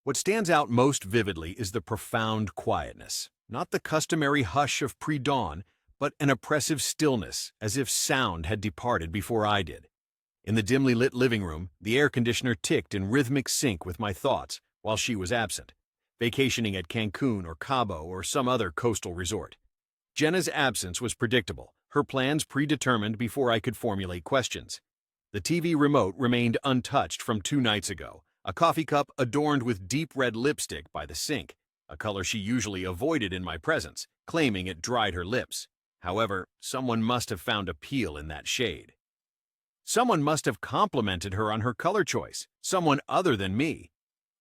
What stands out most vividly is the profound quietness, not the customary hush of pre-dawn, but an oppressive stillness, as if sound had departed before I did. In the dimly lit living room, the air conditioner ticked in rhythmic sync with my thoughts while she was absent, vacationing at Cancun or Cabo or some other coastal resort. Jenna's absence was predictable, her plans predetermined before I could formulate questions. The TV remote remained untouched from 2 nights ago, a coffee cup adorned with deep red lipstick by the sink, a color she usually avoided in my presence, claiming it dried her lips. However, someone must have found appeal in that shade. Someone must have complimented her on her color choice, someone other than me.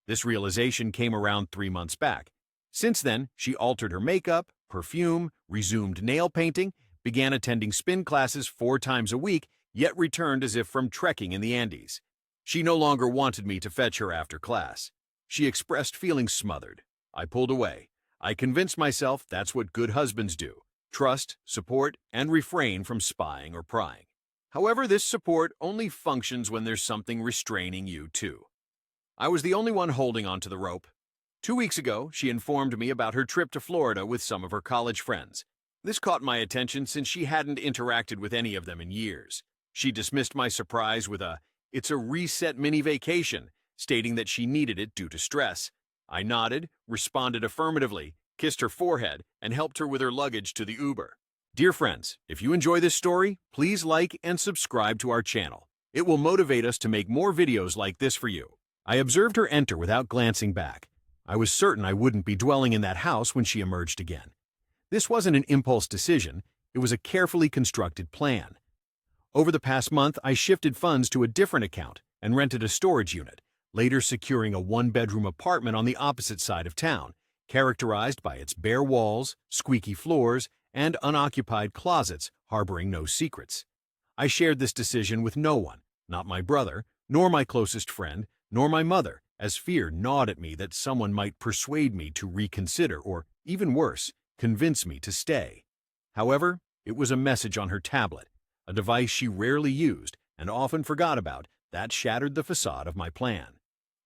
This realization came around 3 months back. Since then, she altered her makeup, perfume, resumed nail painting, began attending spin classes 4 times a week, yet returned as if from trekking in the Andes. She no longer wanted me to fetch her after class. She expressed feeling smothered. I pulled away. I convinced myself that's what good husbands do: trust, support, and refrain from spying or prying. However, this support only functions when there's something restraining you too. I was the only one holding onto the rope. 2 weeks ago, she informed me about her trip to Florida with some of her college friends. This caught my attention since she hadn't interacted with any of them in years. She dismissed my surprise with "It's a reset mini vacation," stating that she needed it due to stress. I nodded, responded affirmatively, kissed her forehead, and helped her with her luggage to the Uber. Dear friends, if you enjoy this story, please like and subscribe to our channel. It will motivate us to make more videos like this for you. I observed her enter without glancing back. I was certain I wouldn't be dwelling in that house when she emerged again. This wasn't an impulse decision, it was a carefully constructed plan. Over the past month, I shifted funds to a different account and rented a storage unit, later securing a 1-bedroom apartment on the opposite side of town, characterized by its bare walls, squeaky floors, and unoccupied closets harboring no secrets. I shared this decision with no one, not my brother, nor my closest friend, nor my mother, as fear gnawed at me that someone might persuade me to reconsider or, even worse, convince me to stay. However, it was a message on her tablet, a device she rarely used and often forgot about, that shattered the facade of my plan.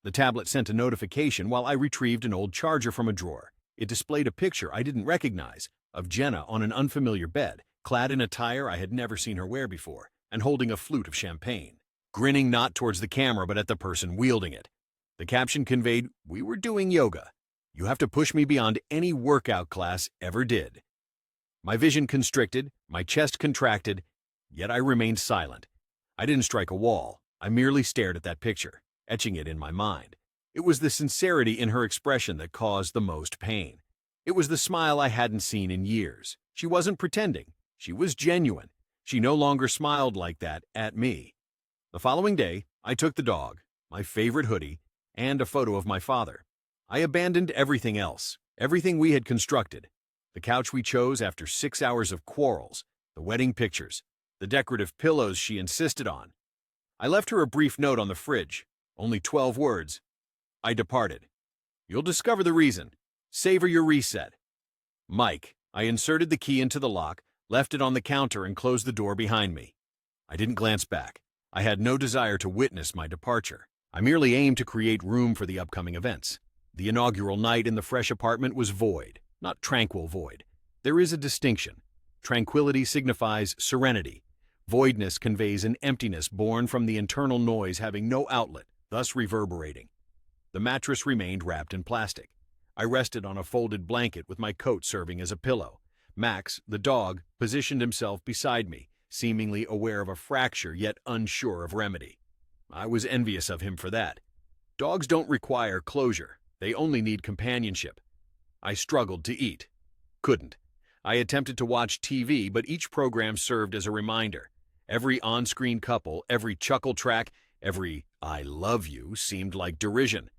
The tablet sent a notification while I retrieved an old charger from a drawer. It displayed a picture I didn't recognize of Jenna on an unfamiliar bed, clad in attire I had never seen her wear before, and holding a flute of champagne, grinning not towards the camera but at the person wielding it. The caption conveyed, "We were doing yoga. You have to push me beyond any workout class ever did." My vision constricted, my chest contracted, yet I remained silent. I didn't strike a wall. I merely stared at that picture, etching it in my mind. It was the sincerity in her expression that caused the most pain. It was the smile I hadn't seen in years. She wasn't pretending. She was genuine. She no longer smiled like that at me. The following day, I took the dog, my favorite hoodie, and a photo of my father. I abandoned everything else, everything we had constructed. The couch we chose after 6 hours of quarrels, the wedding pictures, the decorative pillows she insisted on. I left her a brief note on the fridge, only 12 words. I departed. You'll discover the reason. Savor your reset. Mike. I inserted the key into the lock, left it on the counter, and closed the door behind me. I didn't glance back. I had no desire to witness my departure. I merely aimed to create room for the upcoming events. The inaugural night in the fresh apartment was void, not tranquil void. There is a distinction. Tranquility signifies serenity. Voidness conveys an emptiness born from the internal noise having no outlet, thus reverberating. The mattress remained wrapped in plastic. I rested on a folded blanket with my coat serving as a pillow. Max, the dog, positioned himself beside me, seemingly aware of a fracture yet unsure of remedy. I was envious of him for that. Dogs don't require closure. They only need companionship. I struggled to eat. Couldn't. I attempted to watch TV, but each program served as a reminder. Every on-screen couple, every chuckle track, every "I love you" seemed like derision.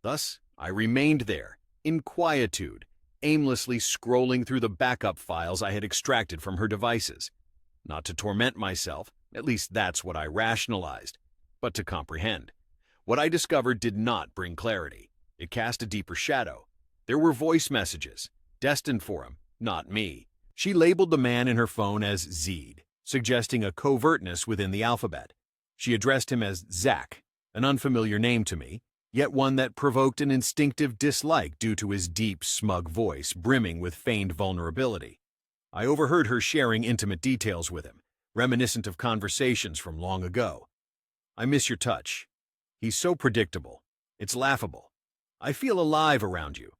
Thus, I remained there, in quietude, aimlessly scrolling through the backup files I had extracted from her devices. Not to torment myself, at least that's what I rationalized, but to comprehend. What I discovered did not bring clarity. It cast a deeper shadow. There were voice messages, destined for him, not me. She labeled the man in her phone as Zed, suggesting a covertness within the alphabet. She addressed him as Zach, an unfamiliar name to me, yet one that provoked an instinctive dislike due to his deep, smug voice brimming with feigned vulnerability. I overheard her sharing intimate details with him, reminiscent of conversations from long ago. "I miss your touch. He's so predictable. It's laughable. I feel alive around you,"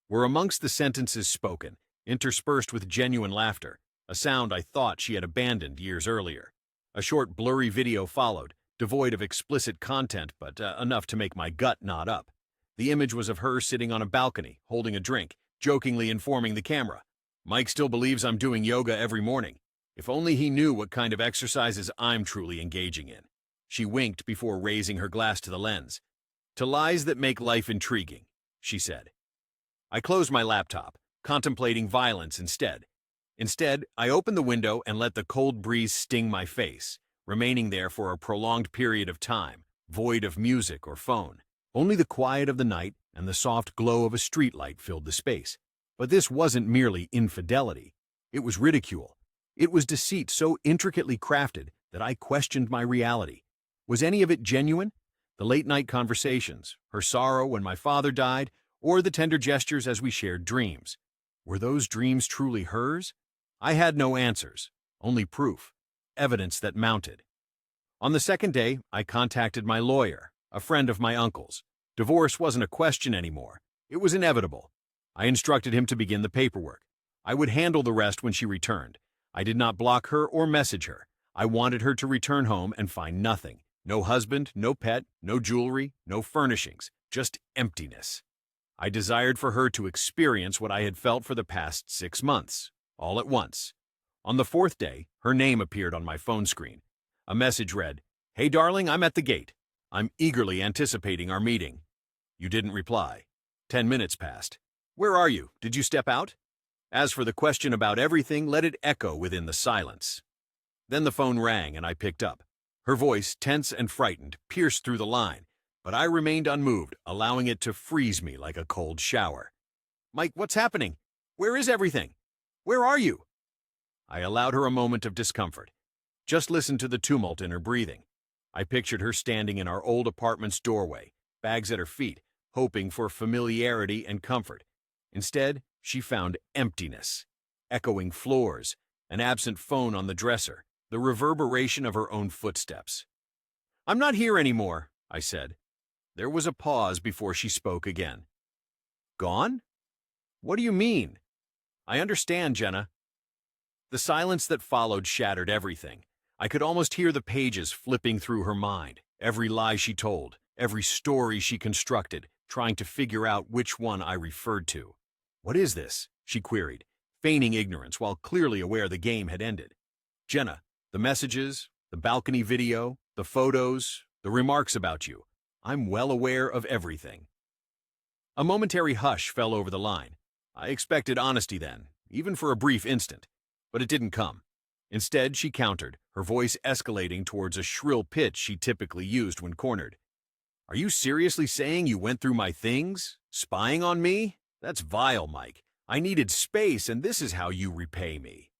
were amongst the sentences spoken, interspersed with genuine laughter, a sound I thought she had abandoned years earlier. A short blurry video followed, devoid of explicit content but enough to make my gut knot up. The image was of her sitting on a balcony, holding a drink, jokingly informing the camera, "Mike still believes I'm doing yoga every morning. If only he knew what kind of exercises I'm truly engaging in." She winked before raising her glass to the lens. "To lies that make life intriguing," she said. I closed my laptop, contemplating violence instead. Instead, I opened the window and let the cold breeze sting my face, remaining there for a prolonged period of time, void of music or phone. Only the quiet of the night and the soft glow of a streetlight filled the space. But this wasn't merely infidelity. It was ridicule. It was deceit so intricately crafted that I questioned my reality. Was any of it genuine? The late-night conversations, her sorrow when my father died, or the tender gestures as we shared dreams. Were those dreams truly hers? I had no answers, only proof, evidence that mounted. On the second day, I contacted my lawyer, a friend of my uncle's. Divorce wasn't a question anymore. It was inevitable. I instructed him to begin the paperwork. I would handle the rest when she returned. I did not block her or message her. I wanted her to return home and find nothing. No husband, no pet, no jewelry, no furnishings, just emptiness. I desired for her to experience what I had felt for the past 6 months, all at once. On the fourth day, her name appeared on my phone screen. A message read, "Hey darling, I'm at the gate. I'm eagerly anticipating our meeting." You didn't reply. 10 minutes passed. "Where are you? Did you step out?" As for the question about everything, let it echo within the silence. Then the phone rang and I picked up. Her voice, tense and frightened, pierced through the line, but I remained unmoved, allowing it to freeze me like a cold shower. "Mike, what's happening? Where is everything? Where are you?" I allowed her a moment of discomfort. Just listen to the tumult in her breathing. I pictured her standing in our old apartment's doorway, bags at her feet, hoping for familiarity and comfort. Instead, she found emptiness, echoing floors, an absent phone on the dresser, the reverberation of her own footsteps. "I'm not here anymore," I said. There was a pause before she spoke again. "Gone? What do you mean?" "I understand, Jenna." The silence that followed shattered everything. I could almost hear the pages flipping through her mind, every lie she told, every story she constructed, trying to figure out which one I referred to. "What is this?" she queried, feigning ignorance while clearly aware the game had ended. "Jenna, the messages, the balcony video, the photos, the remarks about you. I'm well aware of everything." A momentary hush fell over the line. I expected honesty then, even for a brief instant, but it didn't come. Instead, she countered, her voice escalating towards a shrill pitch she typically used when cornered. "Are you seriously saying you went through my things? Spying on me? That's vile, Mike. I needed space, and this is how you repay me."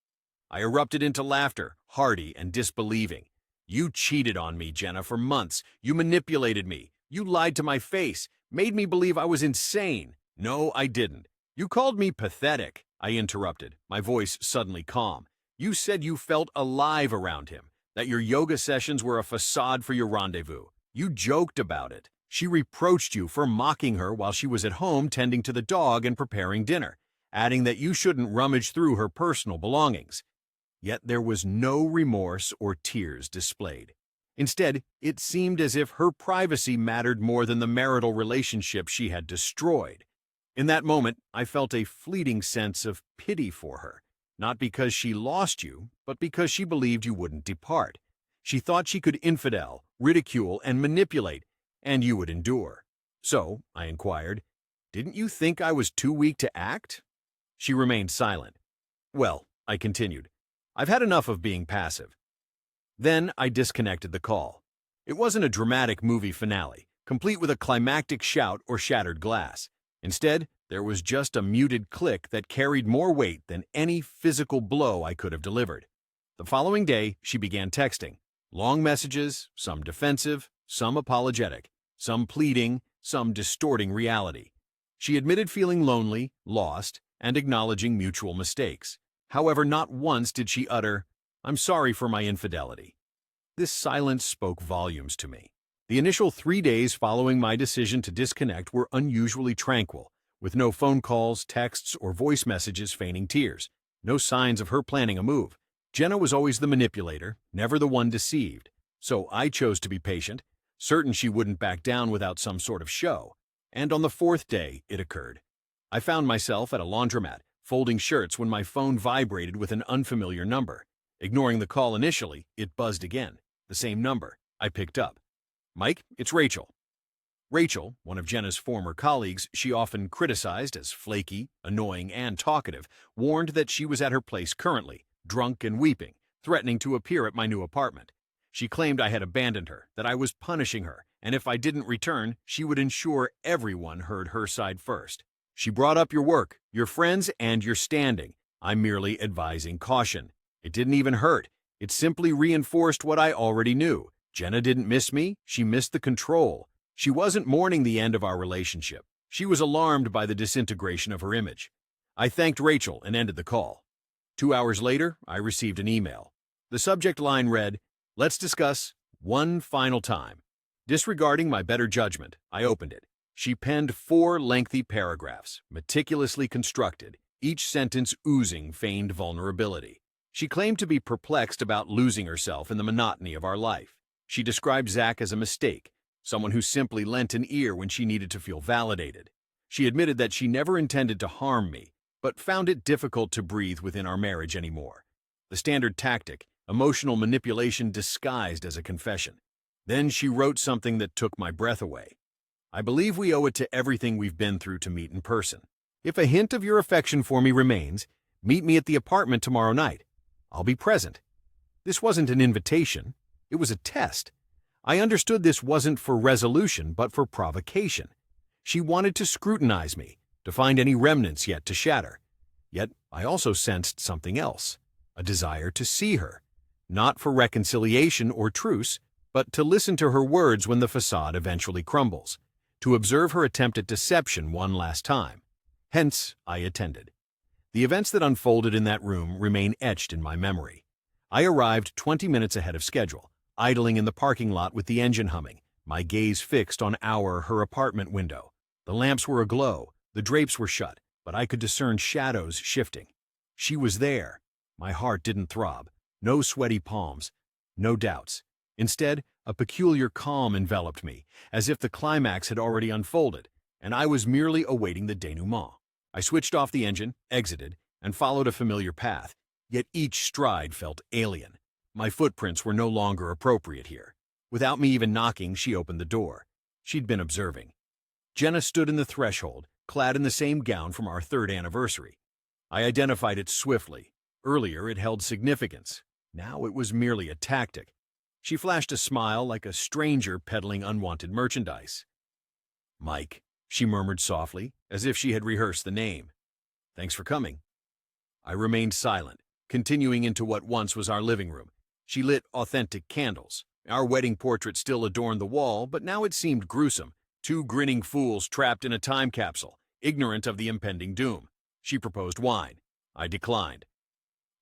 I erupted into laughter, hearty and disbelieving. "You cheated on me, Jenna, for months. You manipulated me. You lied to my face, made me believe I was insane." "No, I didn't. You called me pathetic," I interrupted, my voice suddenly calm. "You said you felt alive around him, that your yoga sessions were a facade for your rendezvous. You joked about it. She reproached you for mocking her while she was at home tending to the dog and preparing dinner, adding that you shouldn't rummage through her personal belongings. Yet there was no remorse or tears displayed. Instead, it seemed as if her privacy mattered more than the marital relationship she had destroyed. In that moment, I felt a fleeting sense of pity for her, not because she lost you, but because she believed you wouldn't depart. She thought she could infidel, ridicule, and manipulate, and you would endure. "So," I inquired, "didn't you think I was too weak to act?" She remained silent. "Well," I continued, "I've had enough of being passive." Then I disconnected the call. It wasn't a dramatic movie finale, complete with a climactic shout or shattered glass. Instead, there was just a muted click that carried more weight than any physical blow I could have delivered. The following day, she began texting. Long messages, some defensive, some apologetic, some pleading, some distorting reality. She admitted feeling lonely, lost, and acknowledging mutual mistakes. However, not once did she utter, "I'm sorry for my infidelity." This silence spoke volumes to me. The initial 3 days following my decision to disconnect were unusually tranquil, with no phone calls, texts, or voice messages feigning tears. No signs of her planning a move. Jenna was always the manipulator, never the one deceived. So I chose to be patient, certain she wouldn't back down without some sort of show. And on the 4th day, it occurred. I found myself at a laundromat, folding shirts when my phone vibrated with an unfamiliar number. Ignoring the call initially, it buzzed again. The same number. I picked up. "Mike, it's Rachel." Rachel, one of Jenna's former colleagues she often criticized as flaky, annoying, and talkative, warned that she was at her place currently, drunk and weeping, threatening to appear at my new apartment. She claimed I had abandoned her, that I was punishing her, and if I didn't return, she would ensure everyone heard her side first. "She brought up your work, your friends, and your standing. I'm merely advising caution. It didn't even hurt. It simply reinforced what I already knew. Jenna didn't miss me, she missed the control. She wasn't mourning the end of our relationship. She was alarmed by the disintegration of her image." I thanked Rachel and ended the call. 2 hours later, I received an email. The subject line read, "Let's discuss one final time." Disregarding my better judgment, I opened it. She penned 4 lengthy paragraphs, meticulously constructed, each sentence oozing feigned vulnerability. She claimed to be perplexed about losing herself in the monotony of our life. She described Zach as a mistake, someone who simply lent an ear when she needed to feel validated. She admitted that she never intended to harm me, but found it difficult to breathe within our marriage anymore. The standard tactic, emotional manipulation disguised as a confession. Then she wrote something that took my breath away. "I believe we owe it to everything we've been through to meet in person. If a hint of your affection for me remains, meet me at the apartment tomorrow night. I'll be present." This wasn't an invitation. It was a test. I understood this wasn't for resolution, but for provocation. She wanted to scrutinize me, to find any remnants yet to shatter. Yet I also sensed something else, a desire to see her, not for reconciliation or truce, but to listen to her words when the facade eventually crumbles, to observe her attempt at deception one last time. Hence, I attended. The events that unfolded in that room remain etched in my memory. I arrived 20 minutes ahead of schedule, idling in the parking lot with the engine humming, my gaze fixed on her apartment window. The lamps were aglow, the drapes were shut, but I could discern shadows shifting. She was there. My heart didn't throb. No sweaty palms. No doubts. Instead, a peculiar calm enveloped me, as if the climax had already unfolded, and I was merely awaiting the denouement. I switched off the engine, exited, and followed a familiar path, yet each stride felt alien. My footprints were no longer appropriate here. Without me even knocking, she opened the door. She'd been observing. Jenna stood in the threshold, clad in the same gown from our 3rd anniversary. I identified it swiftly. Earlier, it held significance. Now it was merely a tactic. She flashed a smile like a stranger peddling unwanted merchandise. "Mike," she murmured softly, as if she had rehearsed the name. "Thanks for coming." I remained silent, continuing into what once was our living room. She lit authentic candles. Our wedding portrait still adorned the wall, but now it seemed gruesome. 2 grinning fools trapped in a time capsule, ignorant of the impending doom. She proposed wine. I declined.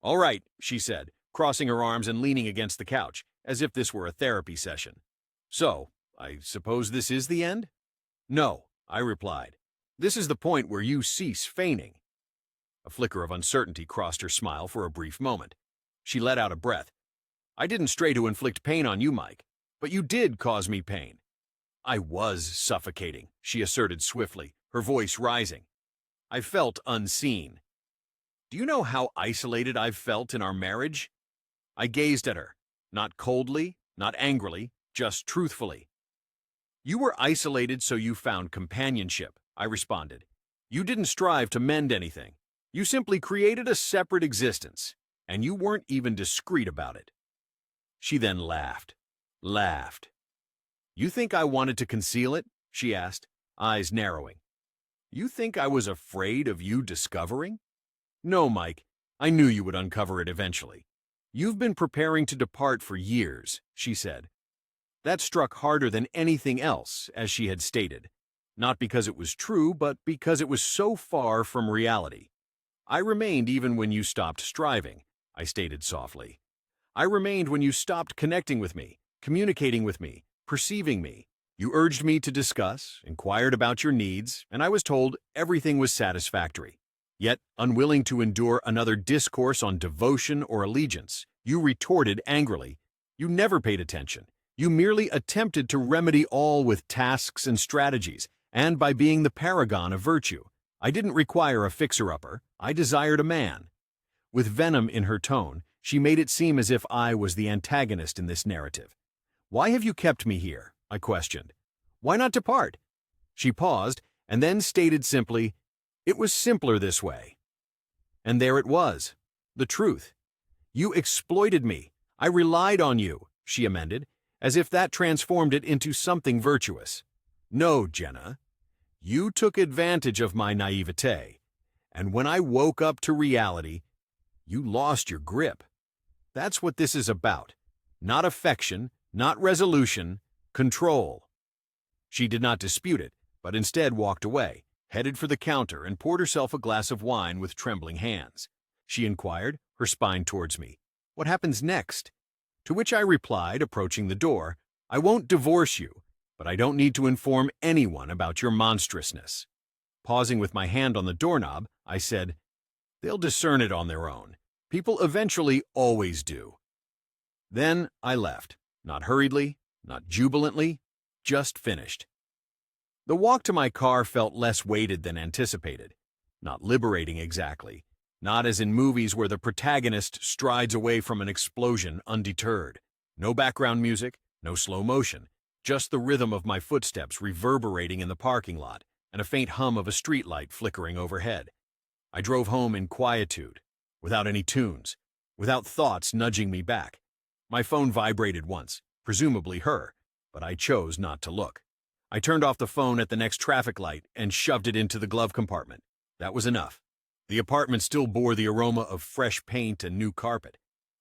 "All right," she said, crossing her arms and leaning against the couch, as if this were a therapy session. "So, I suppose this is the end?" "No," I replied. "This is the point where you cease feigning." A flicker of uncertainty crossed her smile for a brief moment. She let out a breath. "I didn't stray to inflict pain on you, Mike, but you did cause me pain." "I was suffocating," she asserted swiftly, her voice rising. I felt unseen. "Do you know how isolated I've felt in our marriage?" I gazed at her, not coldly, not angrily, just truthfully. "You were isolated so you found companionship," I responded. "You didn't strive to mend anything. You simply created a separate existence, and you weren't even discreet about it." She then laughed. "You think I wanted to conceal it?" she asked, eyes narrowing. "You think I was afraid of you discovering?" "No, Mike. I knew you would uncover it eventually. You've been preparing to depart for years," she said. That struck harder than anything else, as she had stated. Not because it was true, but because it was so far from reality. I remained even when you stopped striving, I stated softly. I remained when you stopped connecting with me, communicating with me, perceiving me. You urged me to discuss, inquired about your needs, and I was told everything was satisfactory. Yet, unwilling to endure another discourse on devotion or allegiance, you retorted angrily. You never paid attention. You merely attempted to remedy all with tasks and strategies, and by being the paragon of virtue. I didn't require a fixer-upper. I desired a man. With venom in her tone, she made it seem as if I was the antagonist in this narrative. Why have you kept me here? I questioned. Why not depart? She paused, and then stated simply, it was simpler this way. And there it was, the truth. You exploited me. I relied on you, she amended, as if that transformed it into something virtuous. No, Jenna. You took advantage of my naivete, and when I woke up to reality, you lost your grip. That's what this is about. Not affection, not resolution, control. She did not dispute it, but instead walked away, headed for the counter, and poured herself a glass of wine with trembling hands. She inquired, her spine towards me, what happens next? To which I replied, approaching the door, I won't divorce you, but I don't need to inform anyone about your monstrousness. Pausing with my hand on the doorknob, I said, they'll discern it on their own. People eventually always do. Then I left, not hurriedly, not jubilantly, just finished. The walk to my car felt less weighted than anticipated. Not liberating exactly. Not as in movies where the protagonist strides away from an explosion undeterred. No background music, no slow motion, just the rhythm of my footsteps reverberating in the parking lot and a faint hum of a streetlight flickering overhead. I drove home in quietude, without any tunes, without thoughts nudging me back. My phone vibrated once, presumably her, but I chose not to look. I turned off the phone at the next traffic light and shoved it into the glove compartment. That was enough. The apartment still bore the aroma of fresh paint and new carpet.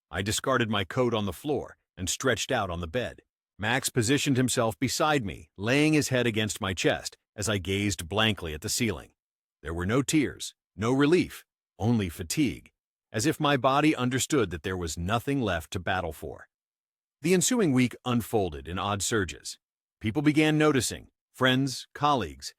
I discarded my coat on the floor and stretched out on the bed. Max positioned himself beside me, laying his head against my chest as I gazed blankly at the ceiling. There were no tears, no relief, only fatigue, as if my body understood that there was nothing left to battle for. The ensuing week unfolded in odd surges. People began noticing, friends, colleagues.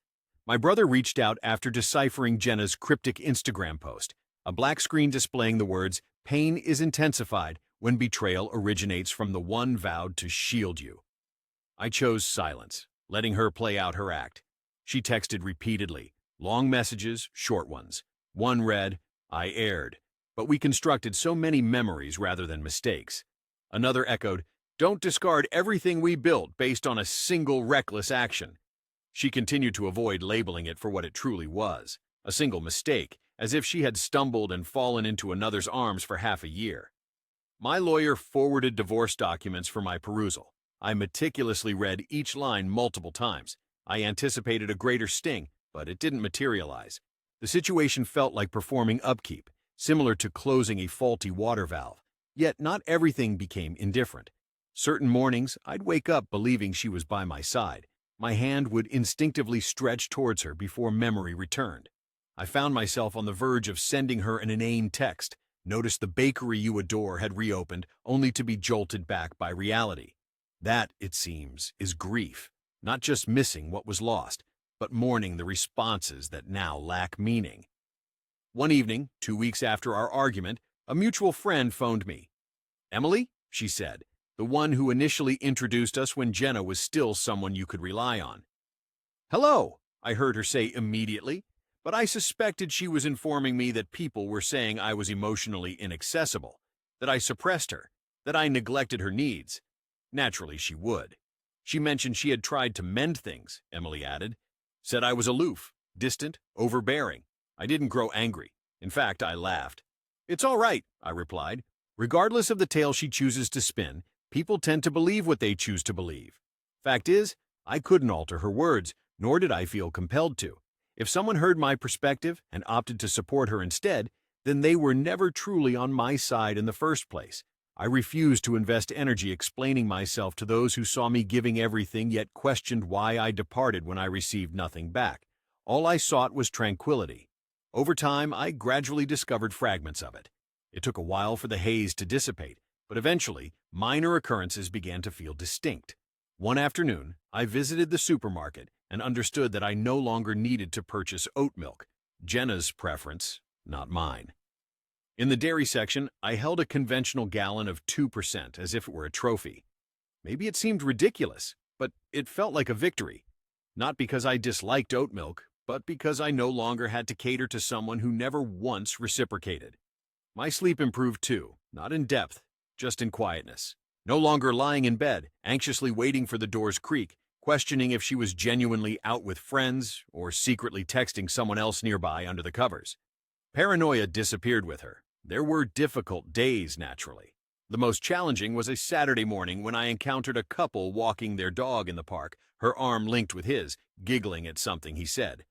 My brother reached out after deciphering Jenna's cryptic Instagram post, a black screen displaying the words, "Pain is intensified when betrayal originates from the one vowed to shield you." I chose silence, letting her play out her act. She texted repeatedly, long messages, short ones. One read, "I erred," but we constructed so many memories rather than mistakes. Another echoed, "Don't discard everything we built based on a single reckless action." She continued to avoid labeling it for what it truly was, a single mistake, as if she had stumbled and fallen into another's arms for half a year. My lawyer forwarded divorce documents for my perusal. I meticulously read each line multiple times. I anticipated a greater sting, but it didn't materialize. The situation felt like performing upkeep, similar to closing a faulty water valve. Yet not everything became indifferent. Certain mornings, I'd wake up believing she was by my side. My hand would instinctively stretch towards her before memory returned. I found myself on the verge of sending her an inane text. Notice the bakery you adore had reopened, only to be jolted back by reality. That, it seems, is grief, not just missing what was lost, but mourning the responses that now lack meaning. One evening, 2 weeks after our argument, a mutual friend phoned me. "Emily," she said, "the one who initially introduced us when Jenna was still someone you could rely on." "Hello," I heard her say immediately, but I suspected she was informing me that people were saying I was emotionally inaccessible, that I suppressed her, that I neglected her needs. Naturally, she would. She mentioned she had tried to mend things, Emily added. Said I was aloof, distant, overbearing. I didn't grow angry. In fact, I laughed. "It's all right," I replied. "Regardless of the tale she chooses to spin, people tend to believe what they choose to believe. Fact is, I couldn't alter her words, nor did I feel compelled to. If someone heard my perspective and opted to support her instead, then they were never truly on my side in the first place. I refused to invest energy explaining myself to those who saw me giving everything yet questioned why I departed when I received nothing back. All I sought was tranquility. Over time, I gradually discovered fragments of it. It took a while for the haze to dissipate, but eventually, minor occurrences began to feel distinct. One afternoon, I visited the supermarket and understood that I no longer needed to purchase oat milk, Jenna's preference, not mine. In the dairy section, I held a conventional gallon of 2% as if it were a trophy. Maybe it seemed ridiculous, but it felt like a victory. Not because I disliked oat milk, but because I no longer had to cater to someone who never once reciprocated. My sleep improved too, not in depth, just in quietness. No longer lying in bed, anxiously waiting for the door's creak, questioning if she was genuinely out with friends or secretly texting someone else nearby under the covers. Paranoia disappeared with her. There were difficult days, naturally. The most challenging was a Saturday morning when I encountered a couple walking their dog in the park, her arm linked with his, giggling at something he said.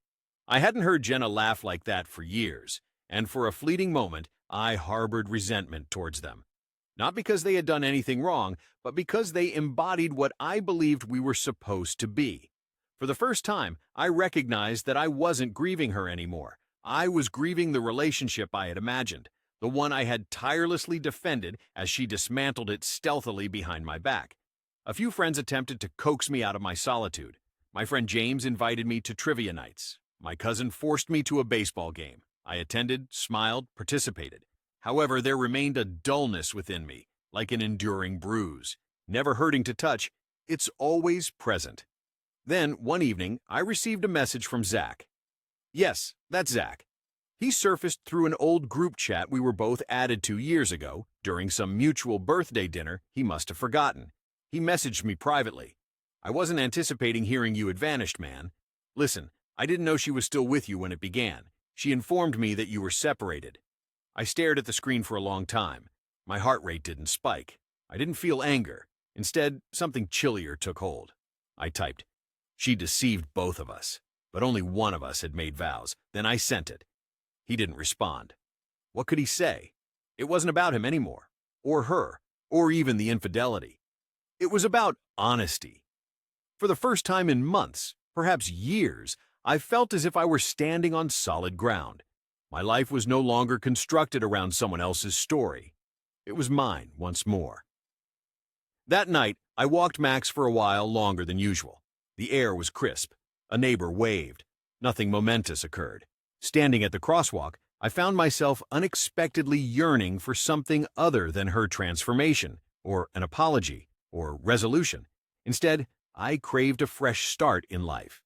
I hadn't heard Jenna laugh like that for years, and for a fleeting moment, I harbored resentment towards them. Not because they had done anything wrong, but because they embodied what I believed we were supposed to be. For the first time, I recognized that I wasn't grieving her anymore. I was grieving the relationship I had imagined, the one I had tirelessly defended as she dismantled it stealthily behind my back. A few friends attempted to coax me out of my solitude. My friend James invited me to trivia nights. My cousin forced me to a baseball game. I attended, smiled, participated. However, there remained a dullness within me, like an enduring bruise. Never hurting to touch, it's always present. Then, one evening, I received a message from Zach. Yes, that's Zach. He surfaced through an old group chat we were both added to years ago. During some mutual birthday dinner, he must have forgotten. He messaged me privately. I wasn't anticipating hearing you had vanished, man. Listen, I didn't know she was still with you when it began. She informed me that you were separated. I stared at the screen for a long time. My heart rate didn't spike. I didn't feel anger. Instead, something chillier took hold. I typed, "She deceived both of us, but only one of us had made vows." Then I sent it. He didn't respond. What could he say? It wasn't about him anymore, or her, or even the infidelity. It was about honesty. For the first time in months, perhaps years, I felt as if I were standing on solid ground. My life was no longer constructed around someone else's story. It was mine once more. That night, I walked Max for a while longer than usual. The air was crisp. A neighbor waved. Nothing momentous occurred. Standing at the crosswalk, I found myself unexpectedly yearning for something other than her transformation, or an apology, or resolution. Instead, I craved a fresh start in life.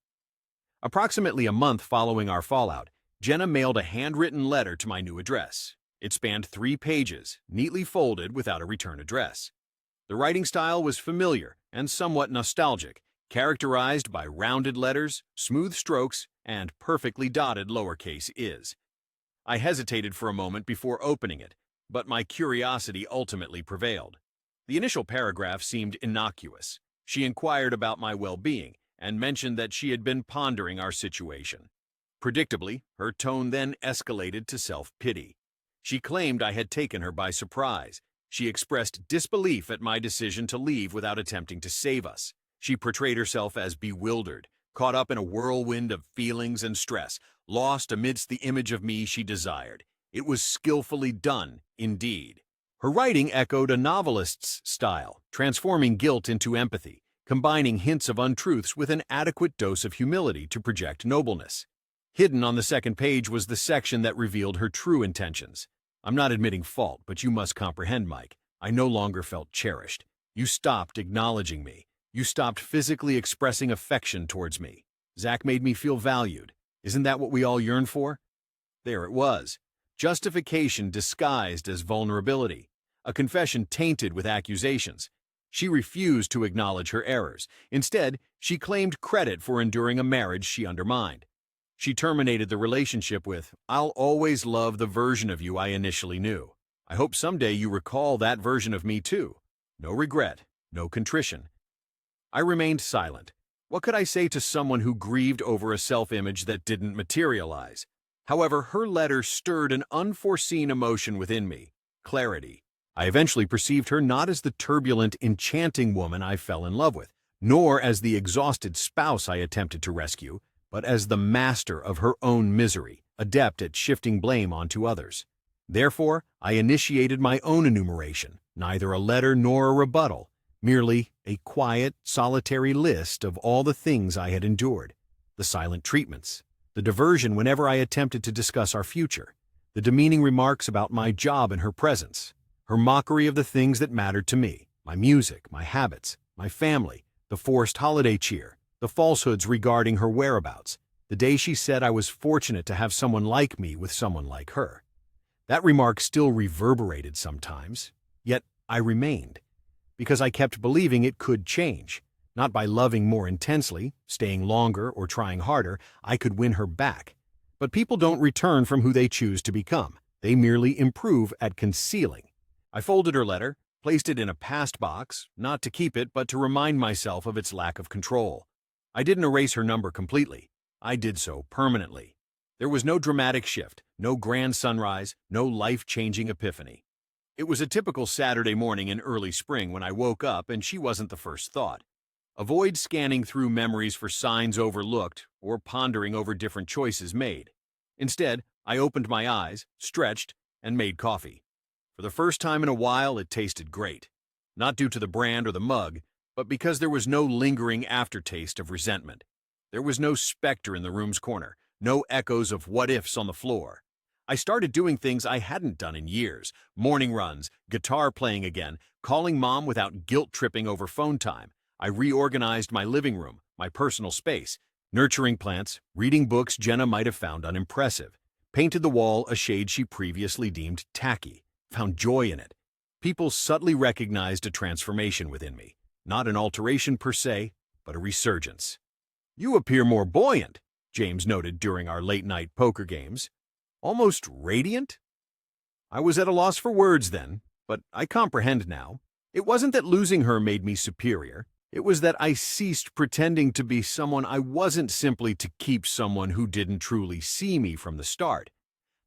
Approximately a month following our fallout, Jenna mailed a handwritten letter to my new address. It spanned 3 pages, neatly folded without a return address. The writing style was familiar and somewhat nostalgic, characterized by rounded letters, smooth strokes, and perfectly dotted lowercase is. I hesitated for a moment before opening it, but my curiosity ultimately prevailed. The initial paragraph seemed innocuous. She inquired about my well-being and mentioned that she had been pondering our situation. Predictably, her tone then escalated to self-pity. She claimed I had taken her by surprise. She expressed disbelief at my decision to leave without attempting to save us. She portrayed herself as bewildered, caught up in a whirlwind of feelings and stress, lost amidst the image of me she desired. It was skillfully done, indeed. Her writing echoed a novelist's style, transforming guilt into empathy, combining hints of untruths with an adequate dose of humility to project nobleness. Hidden on the second page was the section that revealed her true intentions. I'm not admitting fault, but you must comprehend, Mike. I no longer felt cherished. You stopped acknowledging me. You stopped physically expressing affection towards me. Zach made me feel valued. Isn't that what we all yearn for? There it was. Justification disguised as vulnerability. A confession tainted with accusations. She refused to acknowledge her errors. Instead, she claimed credit for enduring a marriage she undermined. She terminated the relationship with, "I'll always love the version of you I initially knew. I hope someday you recall that version of me too." No regret, no contrition. I remained silent. What could I say to someone who grieved over a self-image that didn't materialize? However, her letter stirred an unforeseen emotion within me. Clarity. I eventually perceived her not as the turbulent, enchanting woman I fell in love with, nor as the exhausted spouse I attempted to rescue, but as the master of her own misery, adept at shifting blame onto others. Therefore, I initiated my own enumeration, neither a letter nor a rebuttal, merely a quiet, solitary list of all the things I had endured, the silent treatments, the diversion whenever I attempted to discuss our future, the demeaning remarks about my job in her presence, her mockery of the things that mattered to me, my music, my habits, my family, the forced holiday cheer, the falsehoods regarding her whereabouts, the day she said I was fortunate to have someone like me with someone like her. That remark still reverberated sometimes, yet I remained, because I kept believing it could change. Not by loving more intensely, staying longer, or trying harder, I could win her back. But people don't return from who they choose to become. They merely improve at concealing. I folded her letter, placed it in a past box, not to keep it, but to remind myself of its lack of control. I didn't erase her number completely. I did so permanently. There was no dramatic shift, no grand sunrise, no life-changing epiphany. It was a typical Saturday morning in early spring when I woke up and she wasn't the first thought. Avoid scanning through memories for signs overlooked or pondering over different choices made. Instead, I opened my eyes, stretched, and made coffee. For the first time in a while, it tasted great. Not due to the brand or the mug, but because there was no lingering aftertaste of resentment. There was no specter in the room's corner, no echoes of what-ifs on the floor. I started doing things I hadn't done in years: morning runs, guitar playing again, calling mom without guilt-tripping over phone time. I reorganized my living room, my personal space, nurturing plants, reading books Jenna might have found unimpressive, painted the wall a shade she previously deemed tacky, found joy in it. People subtly recognized a transformation within me, not an alteration per se, but a resurgence. "You appear more buoyant," James noted during our late-night poker games. "Almost radiant?" I was at a loss for words then, but I comprehend now. It wasn't that losing her made me superior. It was that I ceased pretending to be someone I wasn't simply to keep someone who didn't truly see me from the start.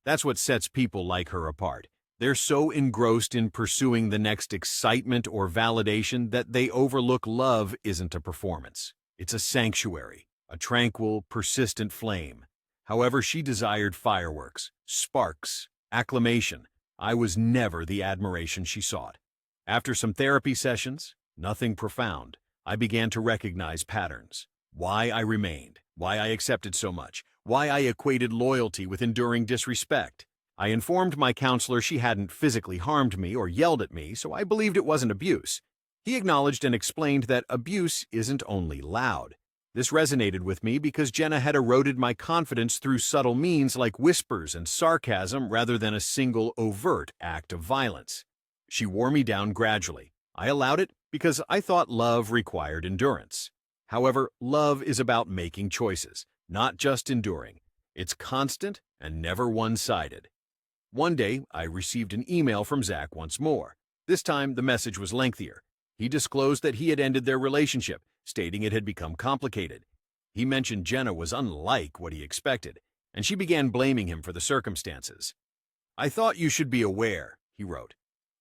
That's what sets people like her apart. They're so engrossed in pursuing the next excitement or validation that they overlook love isn't a performance. It's a sanctuary, a tranquil, persistent flame. However, she desired fireworks, sparks, acclamation. I was never the admiration she sought. After some therapy sessions, nothing profound, I began to recognize patterns. Why I remained, why I accepted so much, why I equated loyalty with enduring disrespect. I informed my counselor she hadn't physically harmed me or yelled at me, so I believed it wasn't abuse. He acknowledged and explained that abuse isn't only loud. This resonated with me because Jenna had eroded my confidence through subtle means like whispers and sarcasm rather than a single overt act of violence. She wore me down gradually. I allowed it because I thought love required endurance. However, love is about making choices, not just enduring. It's constant and never one-sided. One day, I received an email from Zach once more. This time, the message was lengthier. He disclosed that he had ended their relationship, stating it had become complicated. He mentioned Jenna was unlike what he expected, and she began blaming him for the circumstances. "I thought you should be aware," he wrote.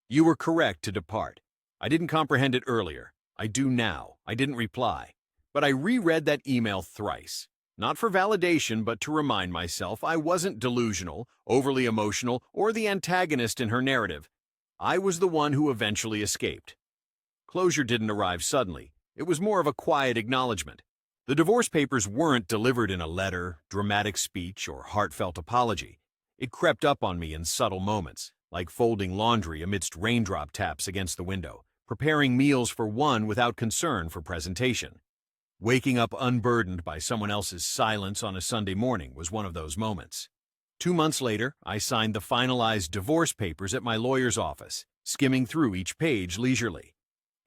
"You were correct to depart. I didn't comprehend it earlier. I do now. I didn't reply. But I reread that email thrice. Not for validation, but to remind myself I wasn't delusional, overly emotional, or the antagonist in her narrative. I was the one who eventually escaped." Closure didn't arrive suddenly. It was more of a quiet acknowledgement. The divorce papers weren't delivered in a letter, dramatic speech, or heartfelt apology. It crept up on me in subtle moments, like folding laundry amidst raindrop taps against the window, preparing meals for one without concern for presentation. Waking up unburdened by someone else's silence on a Sunday morning was one of those moments. 2 months later, I signed the finalized divorce papers at my lawyer's office, skimming through each page leisurely.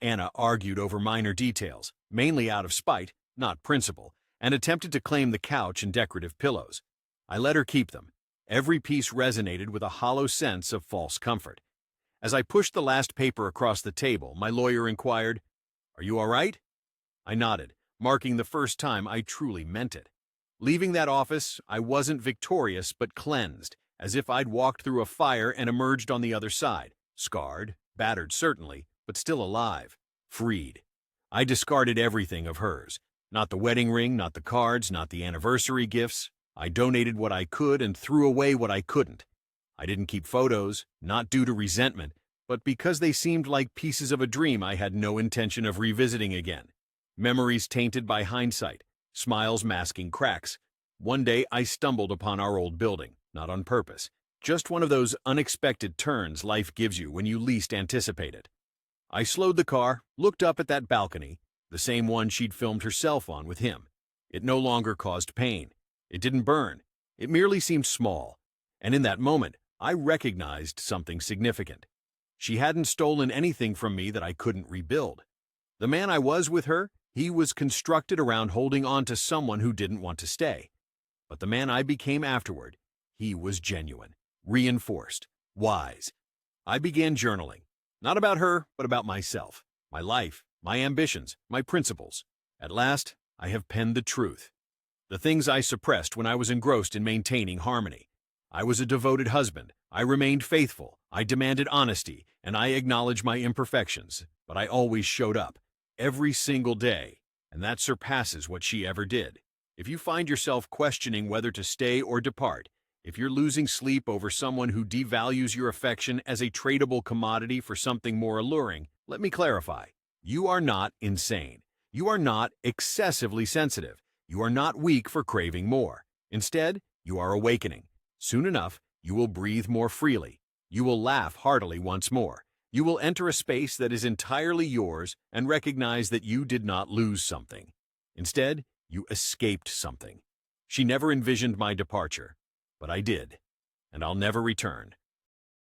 Anna argued over minor details, mainly out of spite, not principle, and attempted to claim the couch and decorative pillows. I let her keep them. Every piece resonated with a hollow sense of false comfort. As I pushed the last paper across the table, my lawyer inquired, "Are you all right?" I nodded, marking the first time I truly meant it. Leaving that office, I wasn't victorious but cleansed, as if I'd walked through a fire and emerged on the other side, scarred, Battered, certainly, but still alive. Freed. I discarded everything of hers. Not the wedding ring, not the cards, not the anniversary gifts. I donated what I could and threw away what I couldn't. I didn't keep photos, not due to resentment, but because they seemed like pieces of a dream I had no intention of revisiting again. Memories tainted by hindsight, smiles masking cracks. One day I stumbled upon our old building, not on purpose. Just one of those unexpected turns life gives you when you least anticipate it. I slowed the car, looked up at that balcony, the same one she'd filmed herself on with him. It no longer caused pain. It didn't burn. It merely seemed small. And in that moment, I recognized something significant. She hadn't stolen anything from me that I couldn't rebuild. The man I was with her, he was constructed around holding on to someone who didn't want to stay. But the man I became afterward, he was genuine, reinforced, wise. I began journaling, not about her, but about myself, my life, my ambitions, my principles. At last, I have penned the truth. The things I suppressed when I was engrossed in maintaining harmony. I was a devoted husband. I remained faithful. I demanded honesty, and I acknowledged my imperfections. But I always showed up, every single day, and that surpasses what she ever did. If you find yourself questioning whether to stay or depart, if you're losing sleep over someone who devalues your affection as a tradable commodity for something more alluring, let me clarify. You are not insane. You are not excessively sensitive. You are not weak for craving more. Instead, you are awakening. Soon enough, you will breathe more freely. You will laugh heartily once more. You will enter a space that is entirely yours and recognize that you did not lose something. Instead, you escaped something. She never envisioned my departure, but I did, and I'll never return.